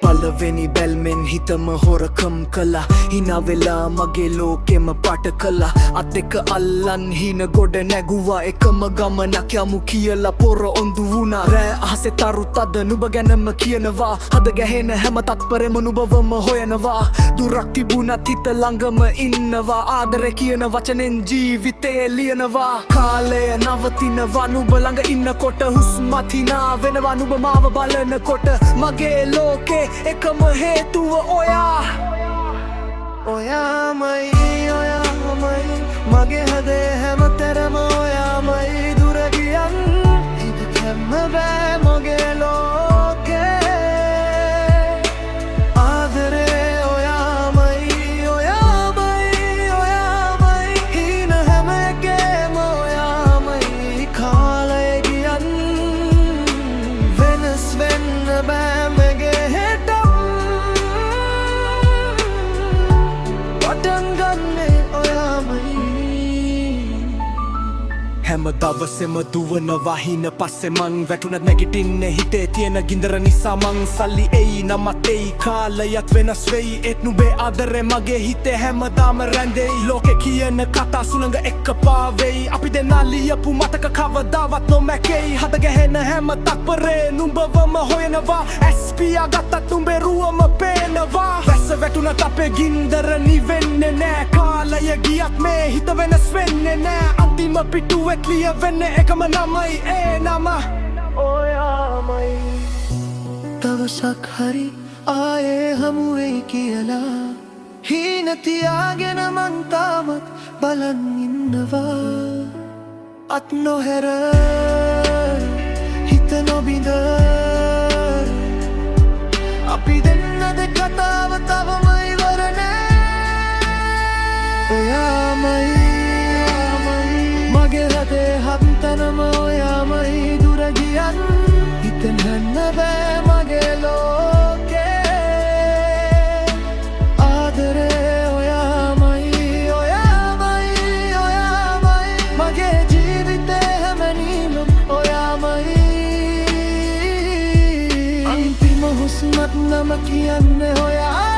පළවෙනි බැල්මෙන් හිතම හොරකම් කළා හිනා වෙලා මගේ ලෝකෙම පට කළා අත් එක අල්ලන් හින ගොඩ නැගුවා එකම ගමනක් යමු කියලා පොර ඔන්දු වුණා රෑ අහසේ තරුත් අද නුඹ ගැනම කියනවා හද ගැහෙන හැම තත්පරෙම නුඹවම හොයනවා දුරක් තිබුණත් හිත ළඟම ඉන්නවා ආදරේ කියන වචනෙන් ජීවිතේ ලියනවා කාලය නවතිනවා නුඹ ළඟ ඉන්නකොට හුස්මත් හිනා වෙනවා නුඹ මාව බලනකොට මගේ ලෝකේ එකම හේතුව ඔයාමයි මගේ හදේ හැමතරම ඔයාමයි දුර ගියන් හිත කැම්ම බෑ මගේ ලෝකේ ආදරේ ඔයාමයි හින හැම එකේම ඔයාමයි කාලය ගියන් වෙනස් වෙන්න බෑ මගේ හෙට හැම දවසෙම දුවනවා හින පස්සේ මං වැටුණත් නැගිටින්නේ හිතේ තියෙන ගින්දර නිසා මං සල්ලි එයි නමත් එයි කාලයත් වෙනස් වෙයි ඒත් නුඹේ ආදරේ මගේ හිතේ හැමදාම රැඳෙයි ලෝකේ කියන කතා සුළඟ එක්ක පාවෙයි අපි දෙන්නා ලියපු මතක කවදාවත් නොමැකෙයි හද ගැහෙන හැම තත්පරේ නුඹවම හොයනවා ඇස් පියාගත්තත් නුඹේ රුවම පේනවා වැස්ස වැටුණත් අපේ ගින්දර නිවෙන්නේ නෑ කාලය ගියත් මේ හිත වෙනස් වෙන්නේ නෑ අන්තිම පිටුවේ ලියවෙන්න එකම නමයි ඒ නම ඔයාමයි දවසක් හරි ආයේ හමුවෙයි කියලා හීන තියාගෙන මං තාමත් බලන් ඉන්නවා අත් නොහැර හිත නොබිඳ අපි දෙන්නද කතාව තවම ඉවර නෑ ඔයාමයි මගේ හදේ හම්තනම ඔයාමයි දුර ගියන් හිතෙන් හන්න බෑ මගේ ලෝකේ ආදරේ ඔයාමයි මගේ ජීවිතේ හැමනීමම ඔයාමයි අන්තිම හුස්මත් නම කියන්නේ ඔයා